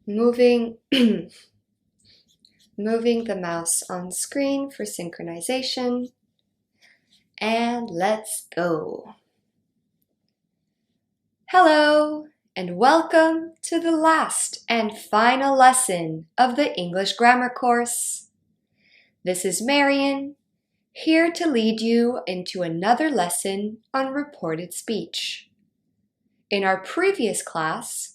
moving moving the mouse on screen for synchronization. And let's go. Hello, and welcome to the last and final lesson of the English grammar course. This is Marian, here to lead you into another lesson on reported speech. In our previous class,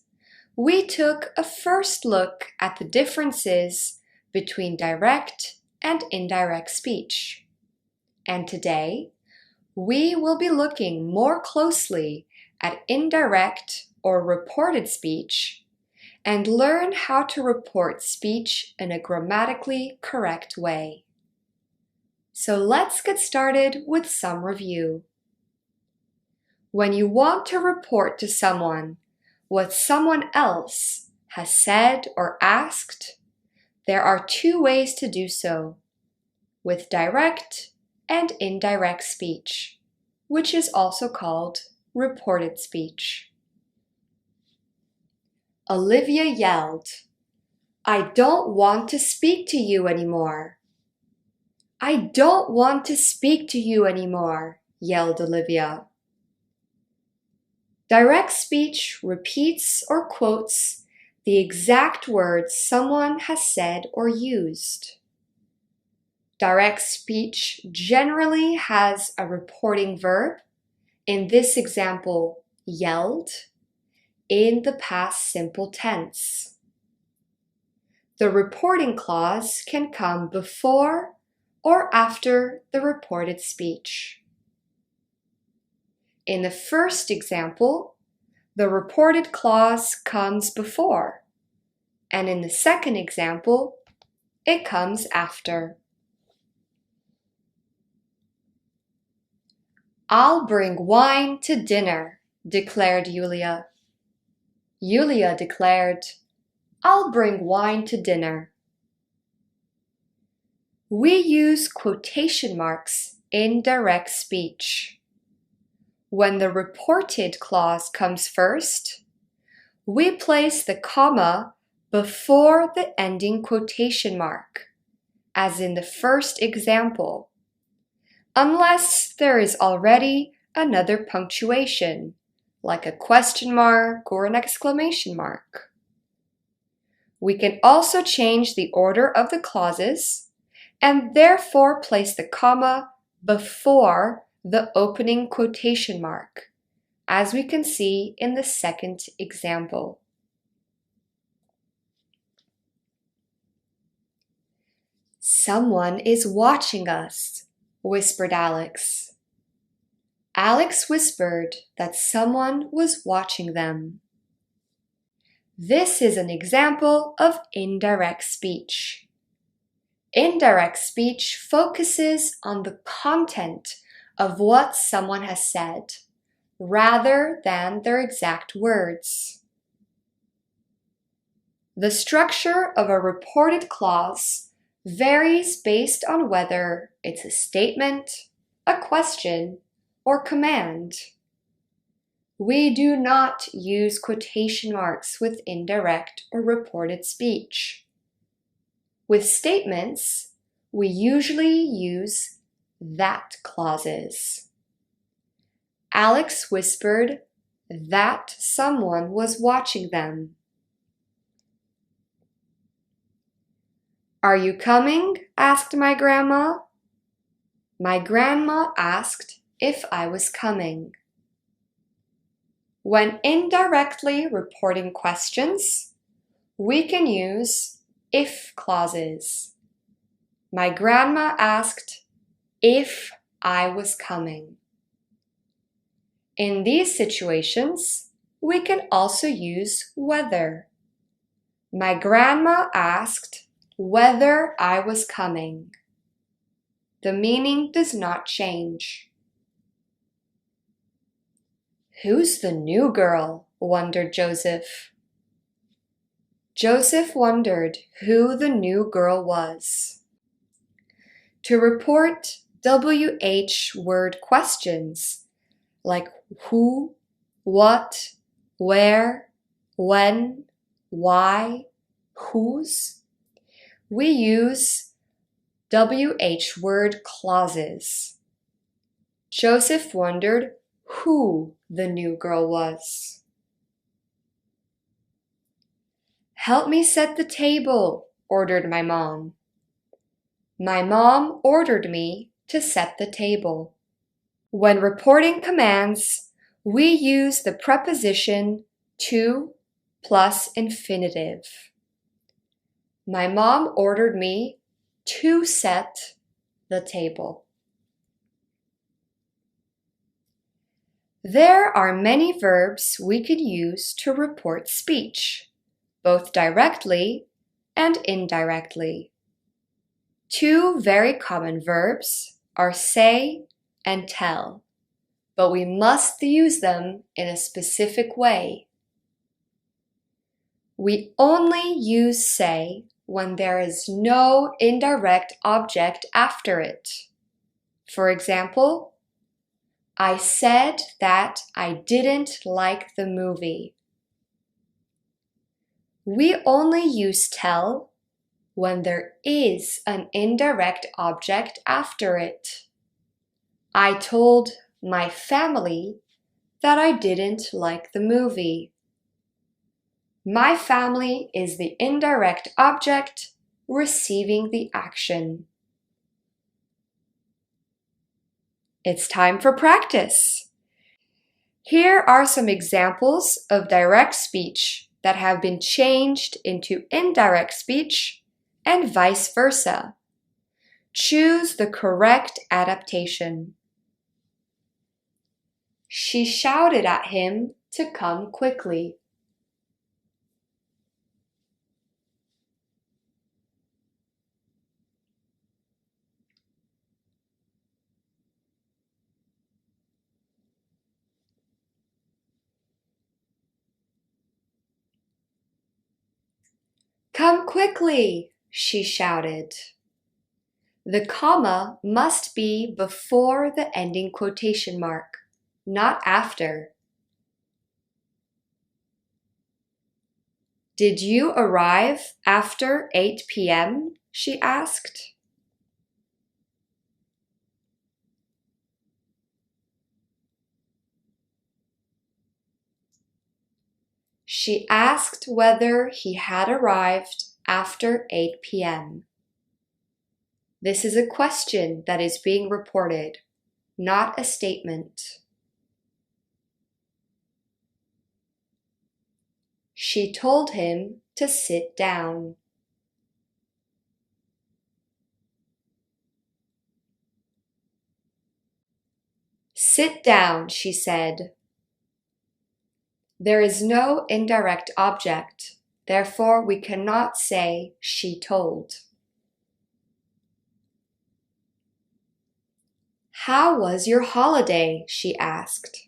we took a first look at the differences between direct and indirect speech. And today, we will be looking more closely at indirect or reported speech and learn how to report speech in a grammatically correct way. So let's get started with some review. When you want to report to someone what someone else has said or asked, there are two ways to do so, with direct and indirect speech, which is also called reported speech. Olivia yelled, "I don't want to speak to you anymore." "I don't want to speak to you anymore," yelled Olivia. Direct speech repeats or quotes the exact words someone has said or used. Direct speech generally has a reporting verb, in this example, yelled, in the past simple tense. The reporting clause can come before or after the reported speech. In the first example, the reported clause comes before, and in the second example, it comes after. "I'll bring wine to dinner," declared Yulia. Yulia declared, "I'll bring wine to dinner." We use quotation marks in direct speech. When the reported clause comes first, we place the comma before the ending quotation mark, as in the first example, unless there is already another punctuation, like a question mark or an exclamation mark. We can also change the order of the clauses and therefore place the comma before the opening quotation mark, as we can see in the second example. "Someone is watching us," whispered Alex. Alex whispered that someone was watching them. This is an example of indirect speech. Indirect speech focuses on the content of what someone has said, rather than their exact words. The structure of a reported clause varies based on whether it's a statement, a question, or command. We do not use quotation marks with indirect or reported speech. With statements, we usually use that clauses. Alex whispered that someone was watching them. "Are you coming?" asked my grandma. My grandma asked if I was coming. When indirectly reporting questions, we can use if clauses. My grandma asked if I was coming. In these situations, we can also use whether. My grandma asked whether I was coming. The meaning does not change. "Who's the new girl?" wondered Joseph. Joseph wondered who the new girl was. To report WH word questions like who, what, where, when, why, whose, we use WH word clauses. Joseph wondered who the new girl was. "Help me set the table," ordered my mom. My mom ordered me to set the table. When reporting commands, we use the preposition to plus infinitive. My mom ordered me to set the table. There are many verbs we could use to report speech, both directly and indirectly. Two very common verbs are say and tell, but we must use them in a specific way. We only use say when there is no indirect object after it. For example, I said that I didn't like the movie. We only use tell when there is an indirect object after it. I told my family that I didn't like the movie. My family is the indirect object receiving the action. It's time for practice. Here are some examples of direct speech that have been changed into indirect speech and vice versa. Choose the correct adaptation. She shouted at him to come quickly. Come quickly, she shouted. The comma must be before the ending quotation mark, not after. Did you arrive after 8 p.m.? She asked. She asked whether he had arrived after 8 p.m. This is a question that is being reported, not a statement. She told him to sit down. Sit down, she said. There is no indirect object, therefore we cannot say she told. How was your holiday? She asked.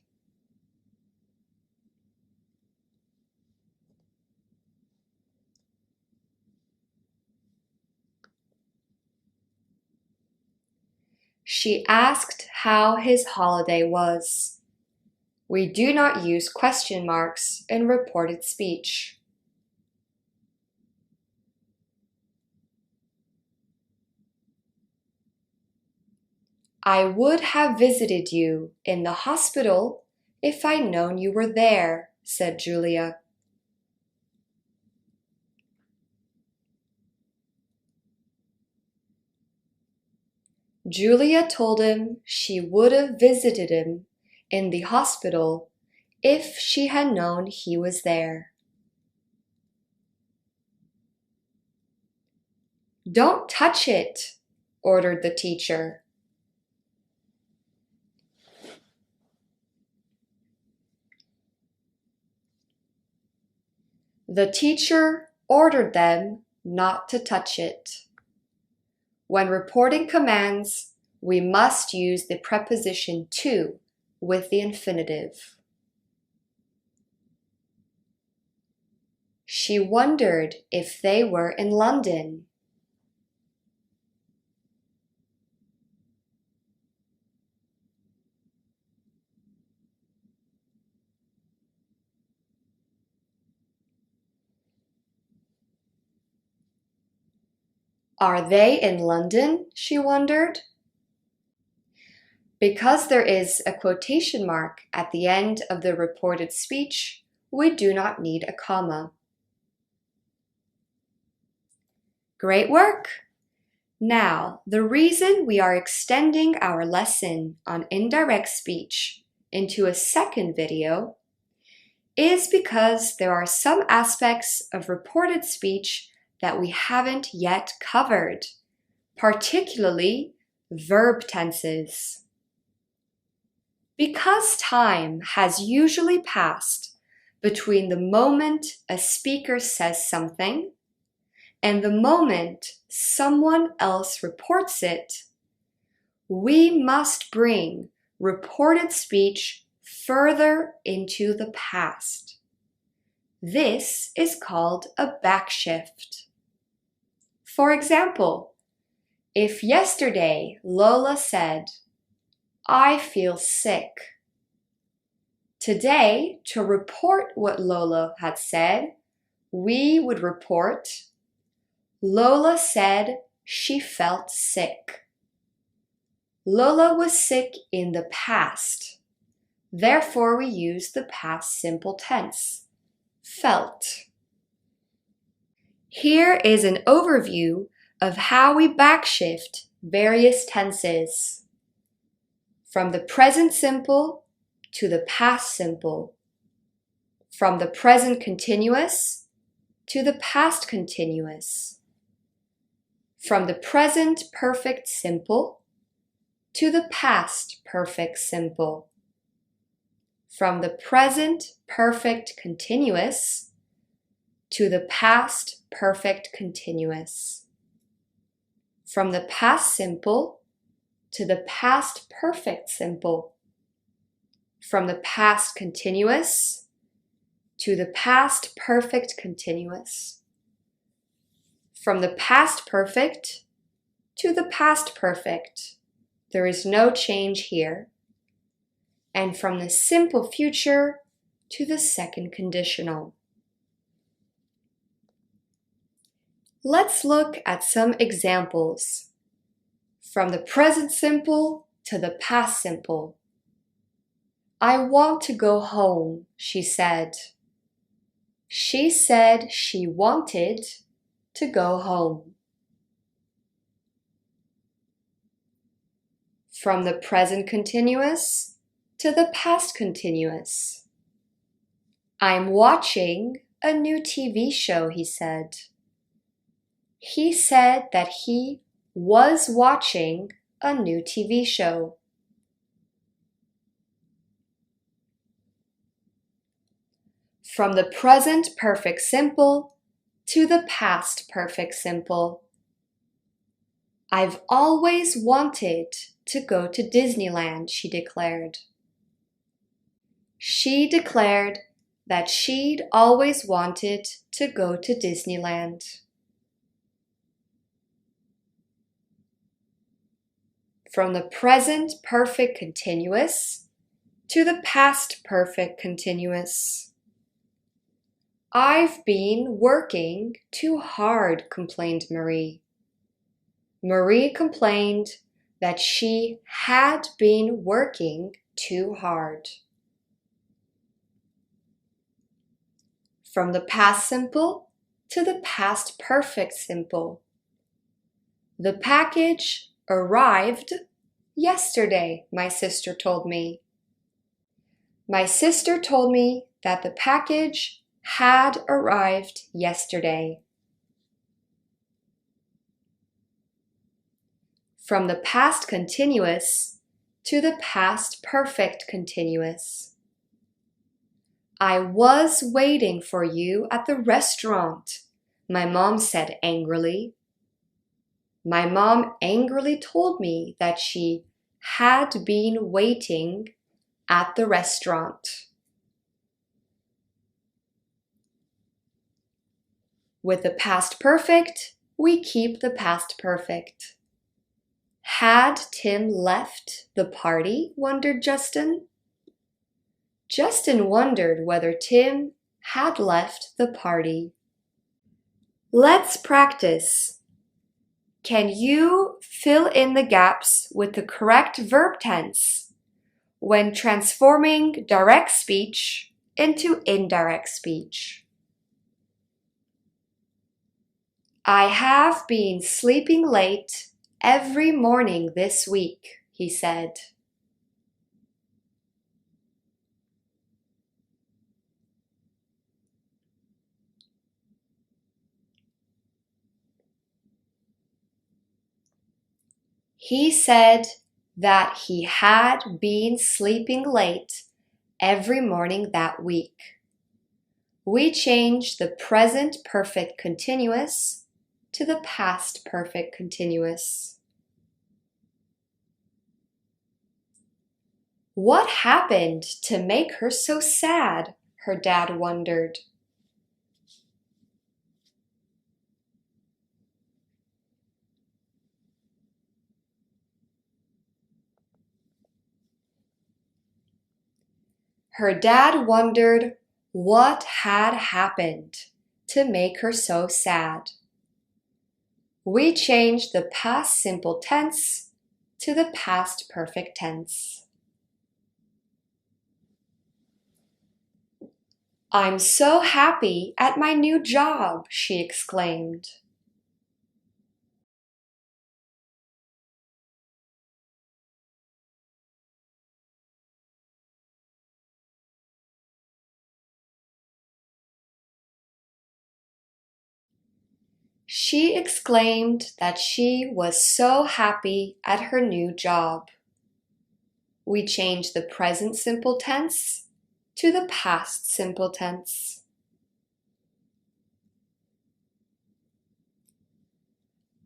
She asked how his holiday was. We do not use question marks in reported speech. I would have visited you in the hospital if I'd known you were there, said Julia. Julia told him she would have visited him in the hospital if she had known he was there. Don't touch it, ordered the teacher. The teacher ordered them not to touch it. When reporting commands, we must use the preposition to with the infinitive. She wondered if they were in London. Are they in London? She wondered. Because there is a quotation mark at the end of the reported speech, we do not need a comma. Great work! Now, the reason we are extending our lesson on indirect speech into a second video is because there are some aspects of reported speech that we haven't yet covered, particularly verb tenses. Because time has usually passed between the moment a speaker says something and the moment someone else reports it, we must bring reported speech further into the past. This is called a backshift. For example, if yesterday Lola said, "I feel sick," today, to report what Lola had said, we would report, Lola said she felt sick. Lola was sick in the past. Therefore, we use the past simple tense, felt. Here is an overview of how we backshift various tenses. From the present simple to the past simple. From the present continuous to the past continuous. From the present perfect simple to the past perfect simple. From the present perfect continuous to the past perfect continuous. From the past simple to the past perfect simple. From the past continuous to the past perfect continuous. From the past perfect to the past perfect. There is no change here. And from the simple future to the second conditional. Let's look at some examples. From the present simple to the past simple. I want to go home, she said. She said she wanted to go home. From the present continuous to the past continuous. I'm watching a new TV show, he said. He said that he was watching a new TV show. From the present perfect simple to the past perfect simple. I've always wanted to go to Disneyland, she declared. She declared that she'd always wanted to go to Disneyland. From the present perfect continuous to the past perfect continuous. I've been working too hard, complained Marie. Marie complained that she had been working too hard. From the past simple to the past perfect simple. The package arrived yesterday, my sister told me. My sister told me that the package had arrived yesterday. From the past continuous to the past perfect continuous. I was waiting for you at the restaurant, my mom said angrily. My mom angrily told me that she had been waiting at the restaurant. With the past perfect, we keep the past perfect. Had Tim left the party? Wondered Justin. Justin wondered whether Tim had left the party. Let's practice. Can you fill in the gaps with the correct verb tense when transforming direct speech into indirect speech? I have been sleeping late every morning this week, he said. He said that he had been sleeping late every morning that week. We changed the present perfect continuous to the past perfect continuous. What happened to make her so sad? Her dad wondered. Her dad wondered what had happened to make her so sad. We changed the past simple tense to the past perfect tense. I'm so happy at my new job, she exclaimed. She exclaimed that she was so happy at her new job. We changed the present simple tense to the past simple tense.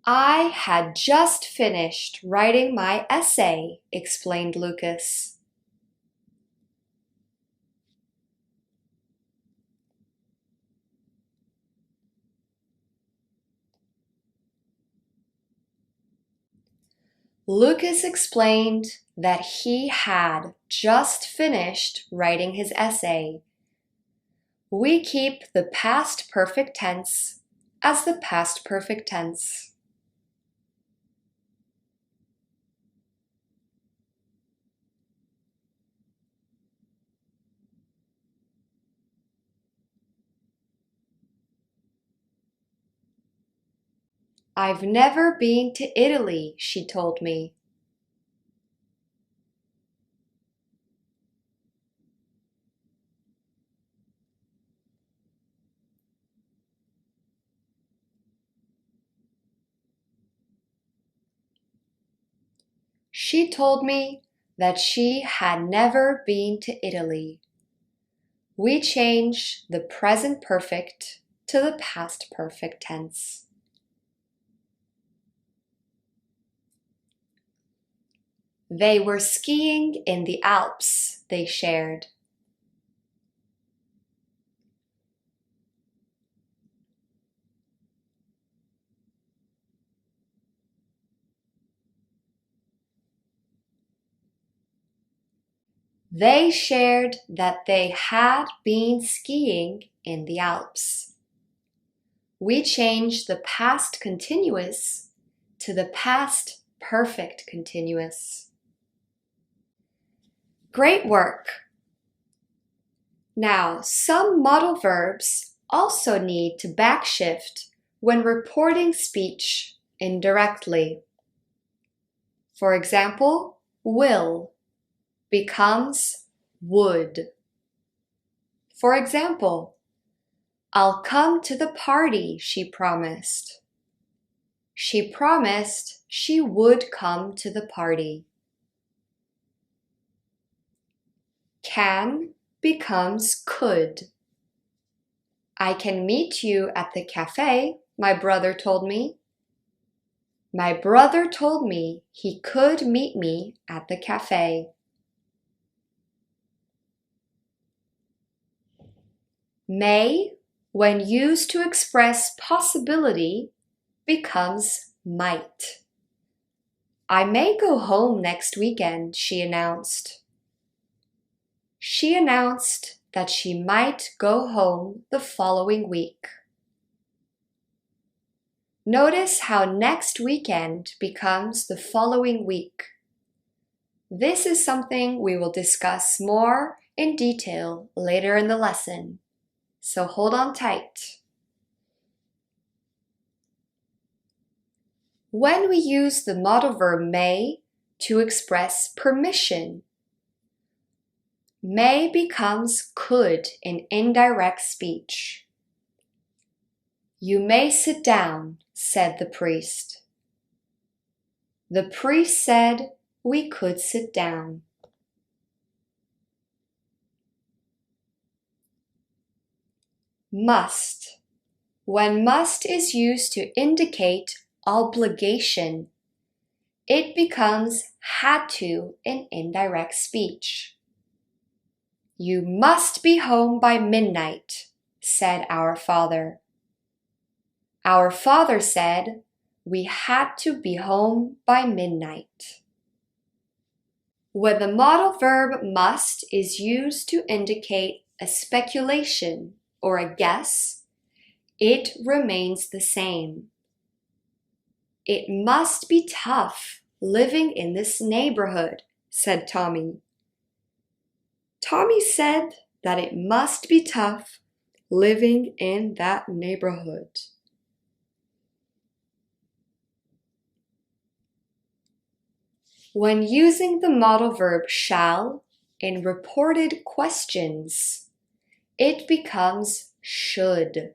I had just finished writing my essay, explained Lucas. Lucas explained that he had just finished writing his essay. We keep the past perfect tense as the past perfect tense. I've never been to Italy, she told me. She told me that she had never been to Italy. We change the present perfect to the past perfect tense. They were skiing in the Alps, they shared. They shared that they had been skiing in the Alps. We changed the past continuous to the past perfect continuous. Great work! Now, some modal verbs also need to backshift when reporting speech indirectly. For example, will becomes would. For example, I'll come to the party, she promised. She promised she would come to the party. Can becomes could. I can meet you at the cafe, my brother told me. My brother told me he could meet me at the cafe. May, when used to express possibility, becomes might. I may go home next weekend, she announced. She announced that she might go home the following week. Notice how next weekend becomes the following week. This is something we will discuss more in detail later in the lesson, so hold on tight. When we use the modal verb may to express permission, may becomes could in indirect speech. You may sit down, said the priest. The priest said we could sit down. Must. When must is used to indicate obligation, it becomes had to in indirect speech. You must be home by midnight, said our father. Our father said we had to be home by midnight. When the modal verb must is used to indicate a speculation or a guess, it remains the same. It must be tough living in this neighborhood, said Tommy. Tommy said that it must be tough living in that neighborhood. When using the modal verb shall in reported questions, it becomes should.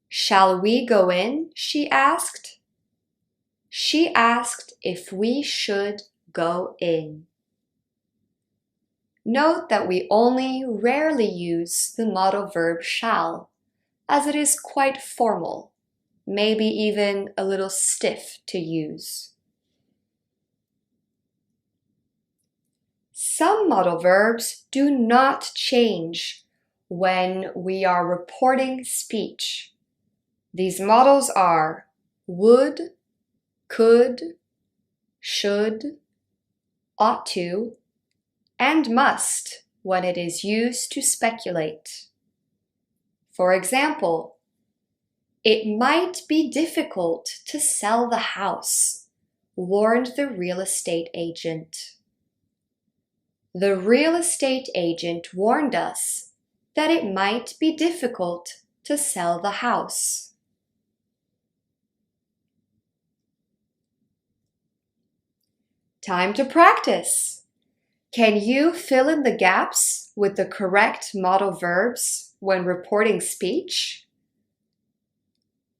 Shall we go in? She asked. She asked if we should go in. Note that we only rarely use the modal verb shall, as it is quite formal, maybe even a little stiff to use. Some modal verbs do not change when we are reporting speech. These modals are would, could, should, ought to, and must when it is used to speculate. For example, it might be difficult to sell the house, warned the real estate agent. The real estate agent warned us that it might be difficult to sell the house. Time to practice. Can you fill in the gaps with the correct modal verbs when reporting speech?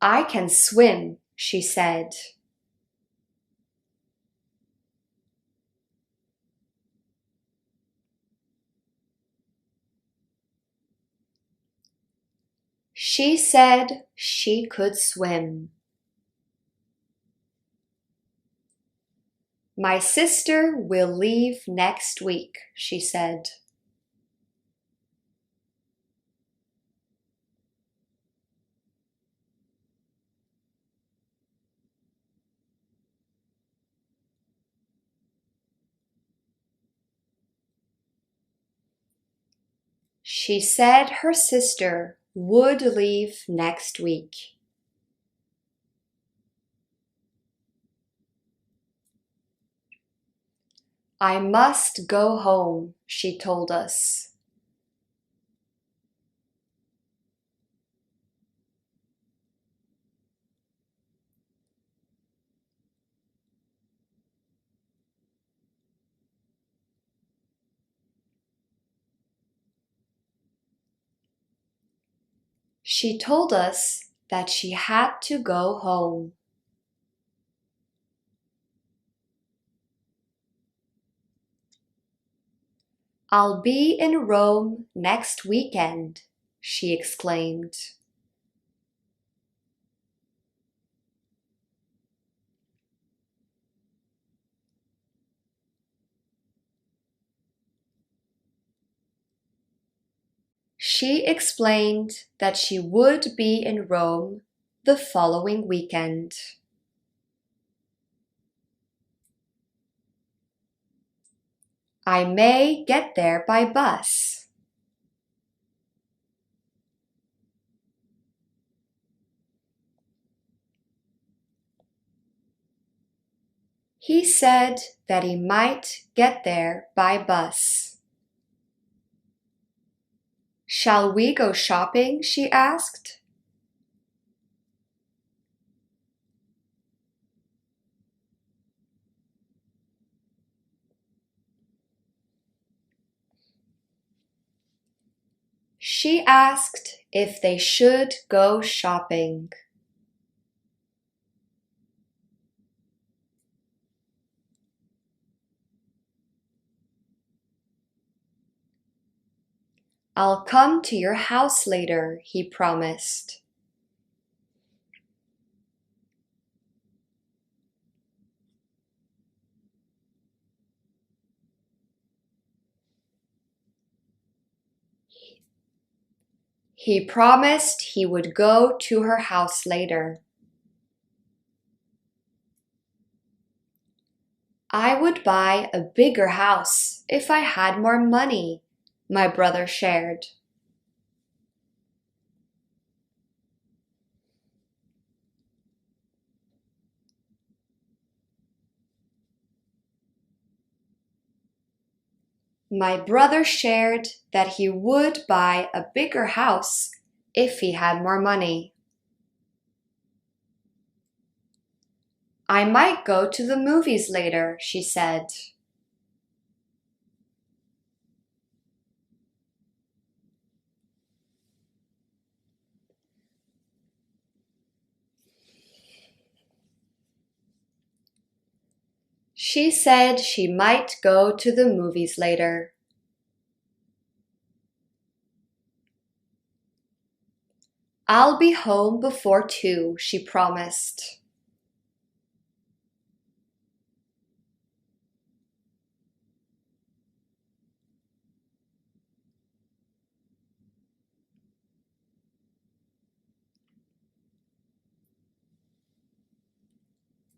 I can swim, she said. She said she could swim. My sister will leave next week, she said. She said her sister would leave next week. I must go home, she told us. She told us that she had to go home. I'll be in Rome next weekend, she exclaimed. She explained that she would be in Rome the following weekend. I may get there by bus. He said that he might get there by bus. Shall we go shopping? She asked. She asked if they should go shopping. I'll come to your house later, he promised. He promised he would go to her house later. I would buy a bigger house if I had more money, my brother shared. My brother shared that he would buy a bigger house if he had more money. I might go to the movies later, she said. She said she might go to the movies later. I'll be home before 2, she promised.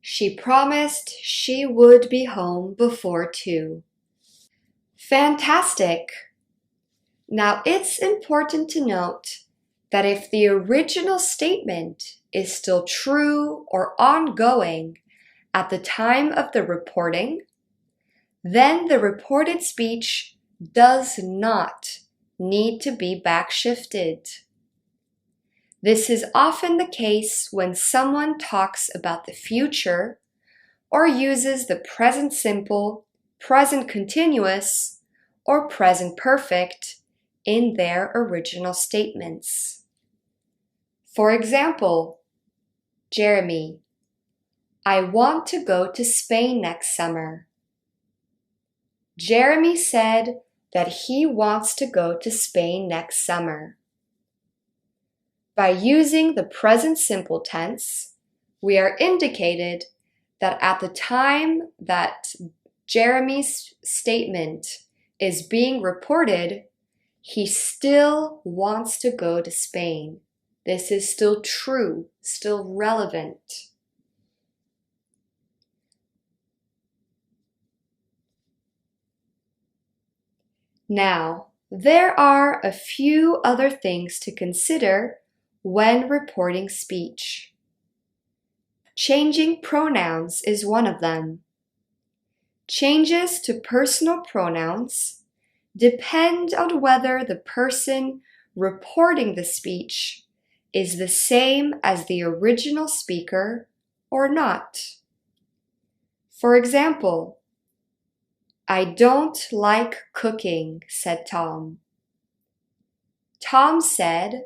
She promised she would be home before 2. Fantastic! Now it's important to note that if the original statement is still true or ongoing at the time of the reporting, then the reported speech does not need to be backshifted. This is often the case when someone talks about the future or uses the present simple, present continuous, or present perfect in their original statements. For example, Jeremy, I want to go to Spain next summer. Jeremy said that he wants to go to Spain next summer. By using the present simple tense, we are indicated that at the time that Jeremy's statement is being reported, he still wants to go to Spain. This is still true, still relevant. Now, there are a few other things to consider when reporting speech. Changing pronouns is one of them. Changes to personal pronouns depend on whether the person reporting the speech is the same as the original speaker or not. For example, I don't like cooking, said Tom. Tom said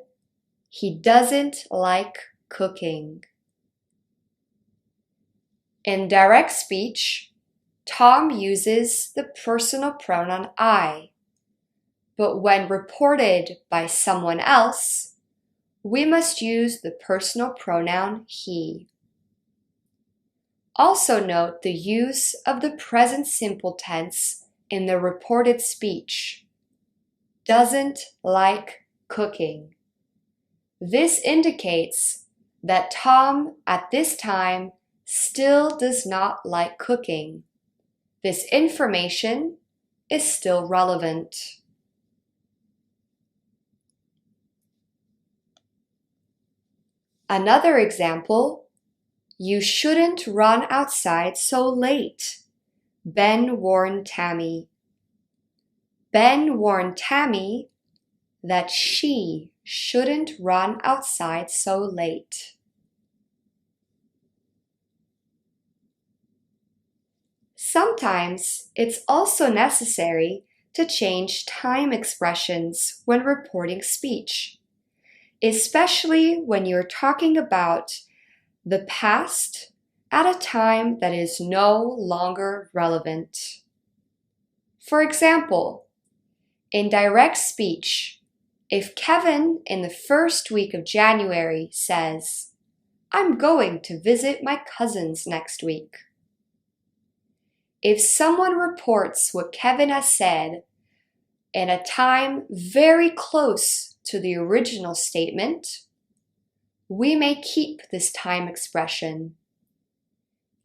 he doesn't like cooking. In direct speech, Tom uses the personal pronoun I, but when reported by someone else, we must use the personal pronoun he. Also note the use of the present simple tense in the reported speech. Doesn't like cooking. This indicates that Tom at this time still does not like cooking. This information is still relevant. Another example, You shouldn't run outside so late, Ben warned Tammy. Ben warned Tammy that she shouldn't run outside so late. Sometimes it's also necessary to change time expressions when reporting speech, especially when you're talking about the past at a time that is no longer relevant. For example, in direct speech, if Kevin in the first week of January says, "I'm going to visit my cousins next week," if someone reports what Kevin has said in a time very close to the original statement, we may keep this time expression.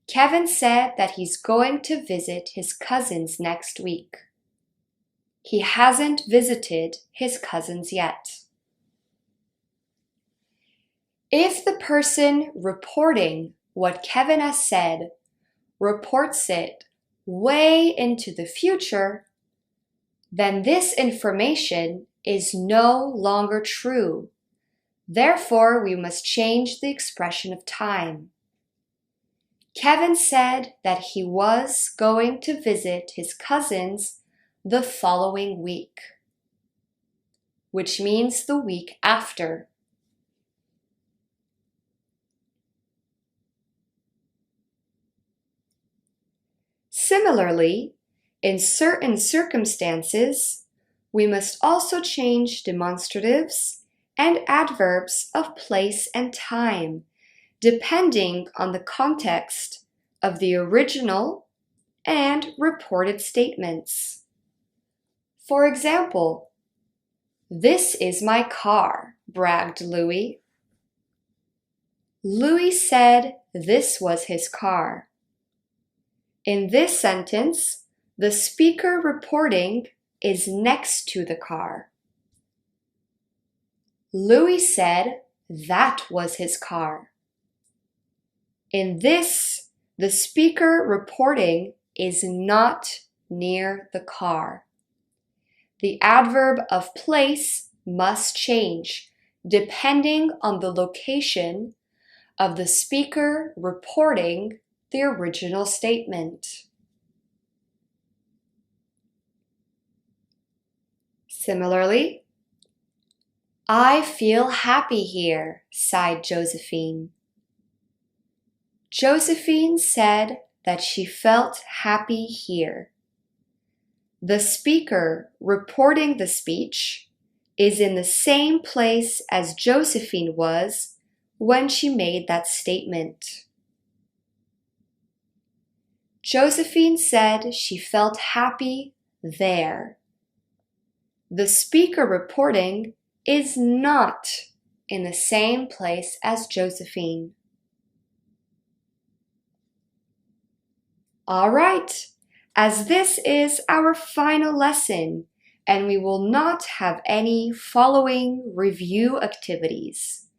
Kevin said that he's going to visit his cousins next week. He hasn't visited his cousins yet. If the person reporting what Kevin has said reports it way into the future, then this information is no longer true. Therefore, we must change the expression of time. Kevin said that he was going to visit his cousins the following week, which means the week after. Similarly, in certain circumstances, we must also change demonstratives and adverbs of place and time, depending on the context of the original and reported statements. For example, "This is my car," bragged Louis. Louis said this was his car. In this sentence, the speaker reporting is next to the car. Louis said that was his car. In this, the speaker reporting is not near the car. The adverb of place must change depending on the location of the speaker reporting the original statement. Similarly, "I feel happy here," sighed Josephine. Josephine said that she felt happy here. The speaker reporting the speech is in the same place as Josephine was when she made that statement. Josephine said she felt happy there. The speaker reporting is not in the same place as Josephine. All right, as this is our final lesson and we will not have any following review activities,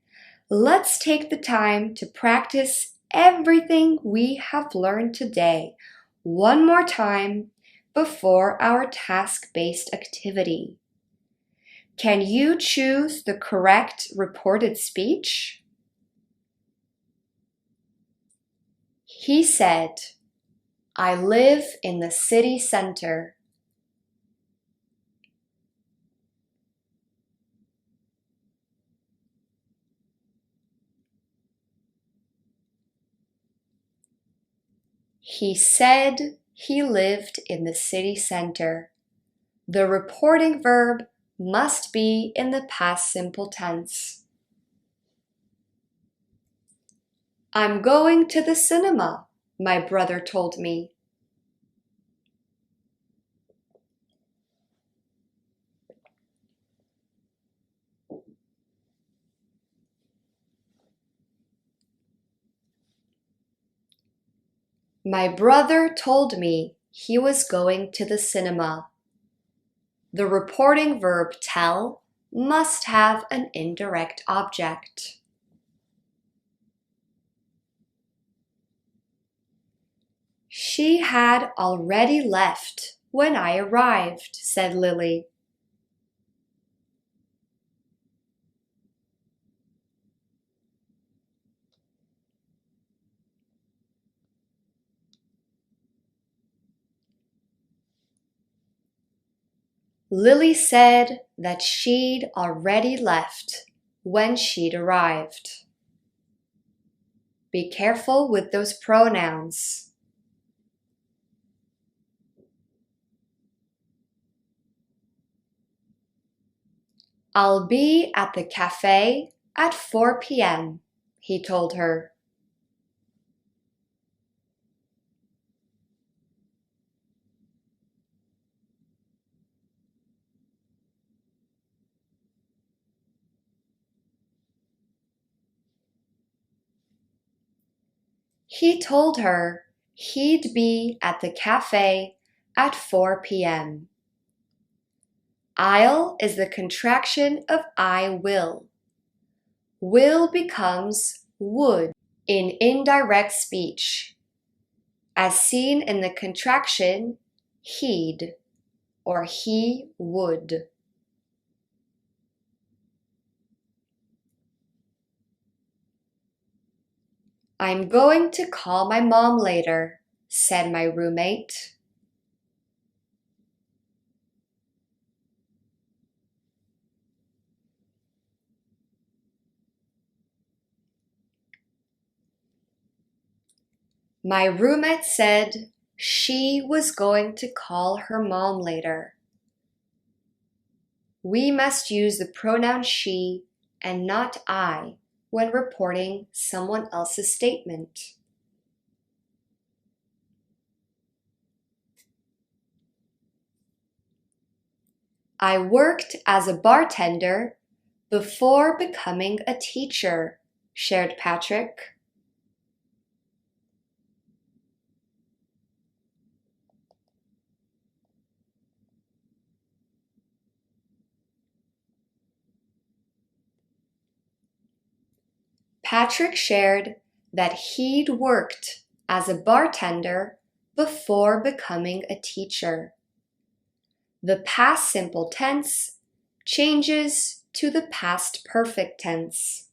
let's take the time to practice everything we have learned today one more time before our task-based activity. Can you choose the correct reported speech? He said, "I live in the city center." He said he lived in the city center. The reporting verb must be in the past simple tense. "I'm going to the cinema," my brother told me. My brother told me he was going to the cinema. The reporting verb tell must have an indirect object. She had already left when I arrived, said Lily. Lily said that she'd already left when she'd arrived. Be careful with those pronouns. I'll be at the cafe at 4 p.m., he told her. He told her he'd be at the cafe at 4 p.m. I'll is the contraction of I will. Will becomes would in indirect speech, as seen in the contraction he'd or he would. I'm going to call my mom later, said my roommate. My roommate said she was going to call her mom later. We must use the pronoun she and not I when reporting someone else's statement. I worked as a bartender before becoming a teacher, shared Patrick. Patrick shared that he'd worked as a bartender before becoming a teacher. The past simple tense changes to the past perfect tense.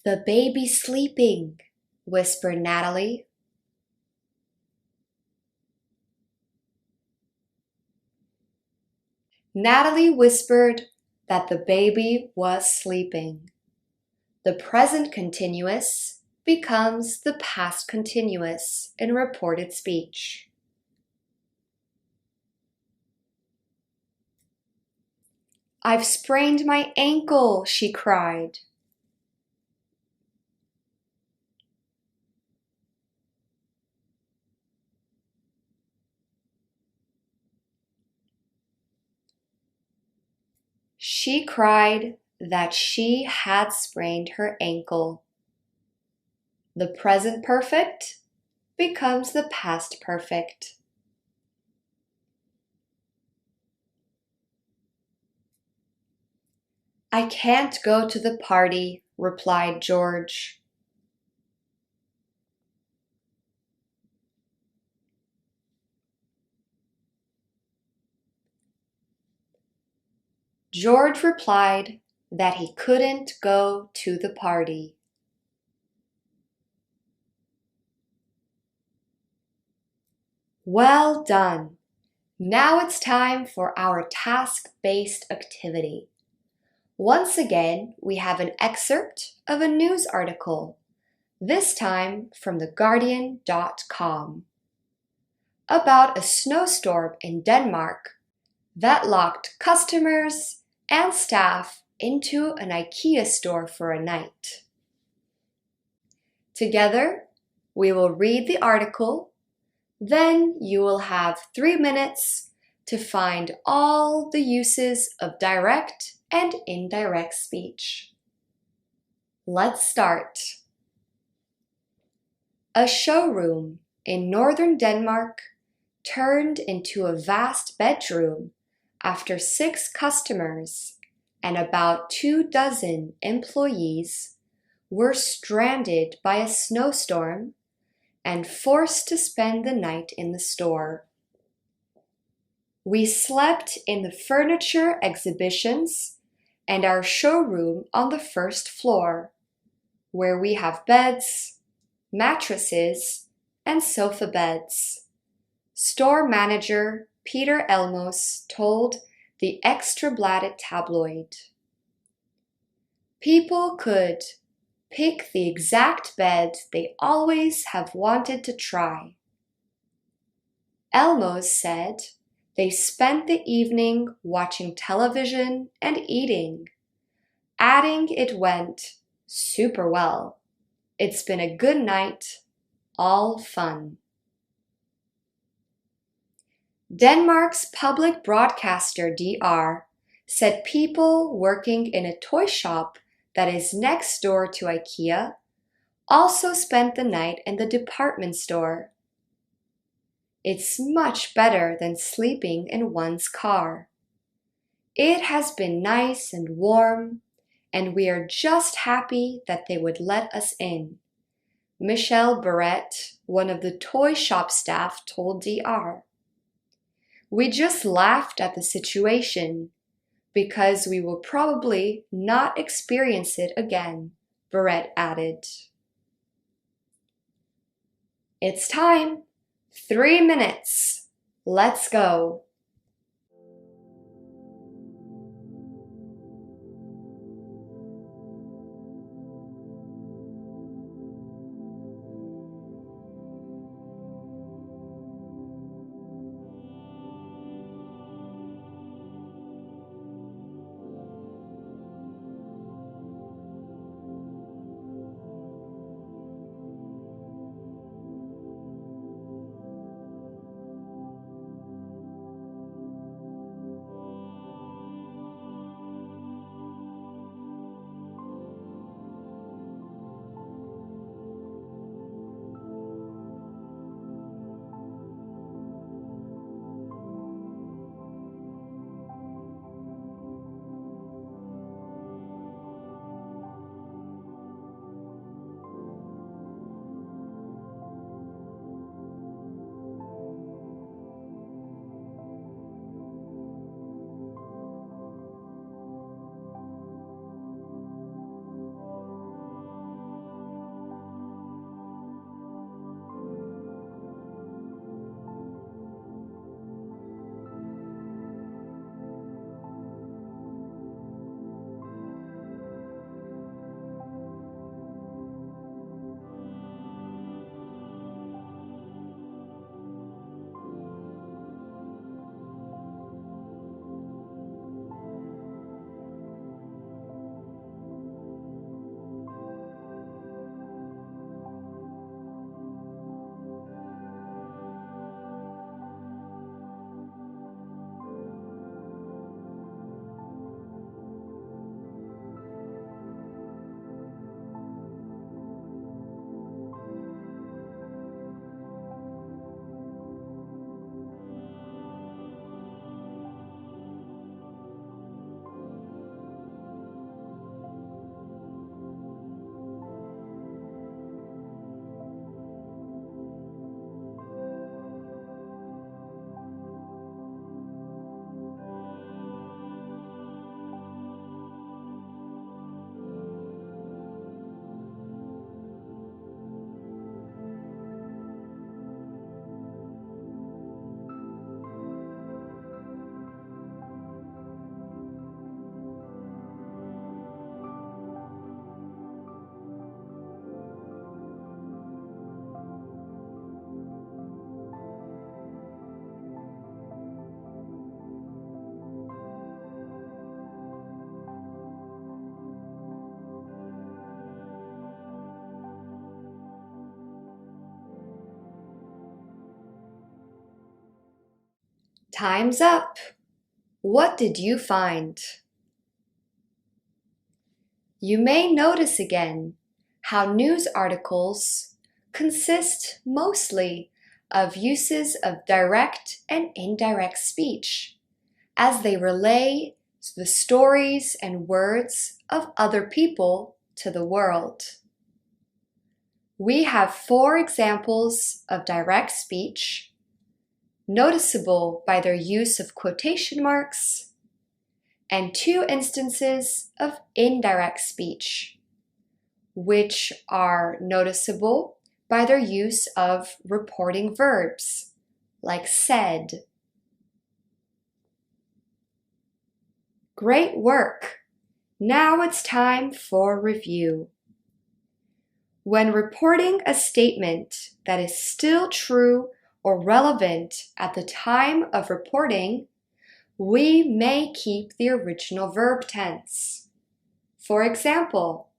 The baby's sleeping, whispered Natalie. Natalie whispered that the baby was sleeping. The present continuous becomes the past continuous in reported speech. I've sprained my ankle, she cried. She cried that she had sprained her ankle. The present perfect becomes the past perfect. I can't go to the party, replied George. George replied that he couldn't go to the party. Well done! Now it's time for our task-based activity. Once again, we have an excerpt of a news article, this time from theguardian.com, about a snowstorm in Denmark that locked customers and staff into an IKEA store for a night. Together, we will read the article, then you will have 3 minutes to find all the uses of direct and indirect speech. Let's start. A showroom in northern Denmark turned into a vast bedroom after 6 customers and about 24 employees were stranded by a snowstorm and forced to spend the night in the store. We slept in the furniture exhibitions and our showroom on the first floor, where we have beds, mattresses, and sofa beds. Store manager Peter Elmos told the Extrabladet tabloid. People could pick the exact bed they always have wanted to try. Elmos said they spent the evening watching television and eating, adding it went super well. It's been a good night, all fun. Denmark's public broadcaster DR said people working in a toy shop that is next door to IKEA also spent the night in the department store. It's much better than sleeping in one's car. It has been nice and warm, and we are just happy that they would let us in, Michel Barrett, one of the toy shop staff, told DR. We just laughed at the situation because we will probably not experience it again, Barrett added. It's time. 3 minutes. Let's go. Time's up. What did you find? You may notice again how news articles consist mostly of uses of direct and indirect speech, as they relay the stories and words of other people to the world. We have 4 examples of direct speech, noticeable by their use of quotation marks, and 2 instances of indirect speech, which are noticeable by their use of reporting verbs, like said. Great work! Now it's time for review. When reporting a statement that is still true or relevant at the time of reporting, we may keep the original verb tense. For example,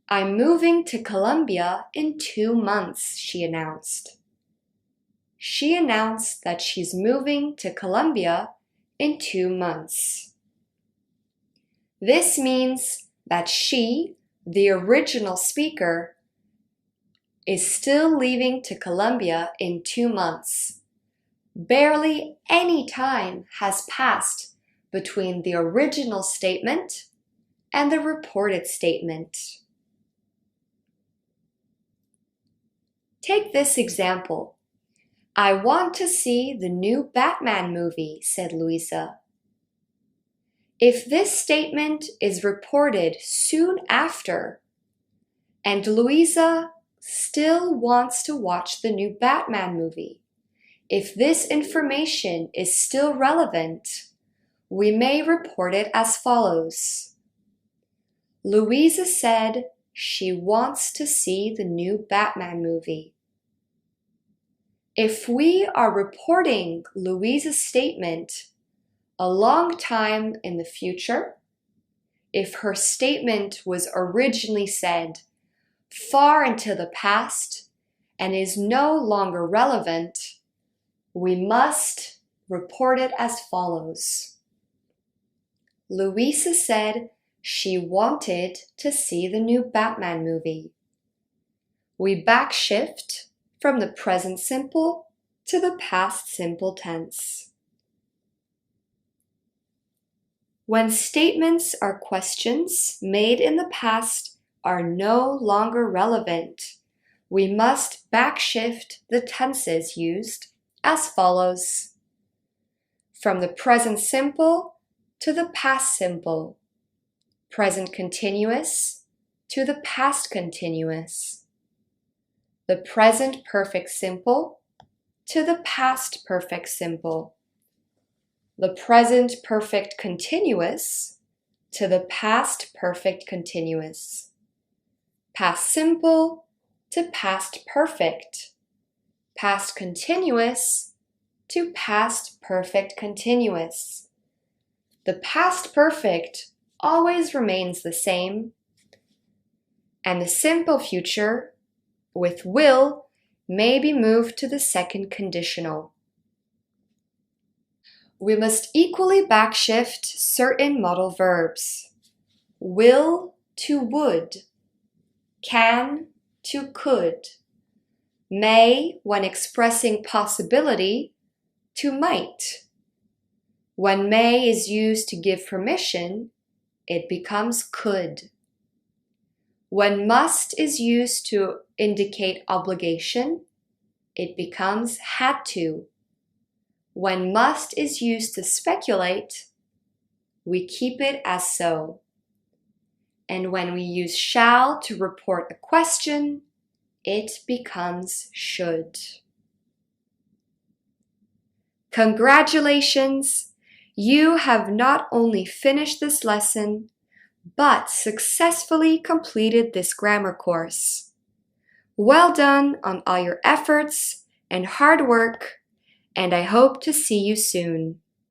"I'm moving to Colombia in 2 months," she announced. She announced that she's moving to Colombia in 2 months. This means that she, the original speaker, is still leaving to Colombia in 2 months. Barely any time has passed between the original statement and the reported statement. Take this example. "I want to see the new Batman movie," said Louisa. If this statement is reported soon after, and Louisa still wants to watch the new Batman movie, if this information is still relevant, we may report it as follows. Louisa said she wants to see the new Batman movie. If we are reporting Louisa's statement a long time in the future, if her statement was originally said far into the past and is no longer relevant, we must report it as follows. Louisa said she wanted to see the new Batman movie. We backshift from the present simple to the past simple tense. When statements or questions made in the past are no longer relevant, we must backshift the tenses used as follows. From the present simple to the past simple, present continuous to the past continuous, the present perfect simple to the past perfect simple, the present perfect continuous to the past perfect continuous, past simple to past perfect, past continuous to past perfect continuous. The past perfect always remains the same, and the simple future with will may be moved to the second conditional. We must equally backshift certain modal verbs. Will to would, can to could, may when expressing possibility to might. When may is used to give permission, it becomes could. When must is used to indicate obligation, it becomes had to. When must is used to speculate, we keep it as so. And when we use shall to report a question, it becomes should. Congratulations! You have not only finished this lesson, but successfully completed this grammar course. Well done on all your efforts and hard work, and I hope to see you soon.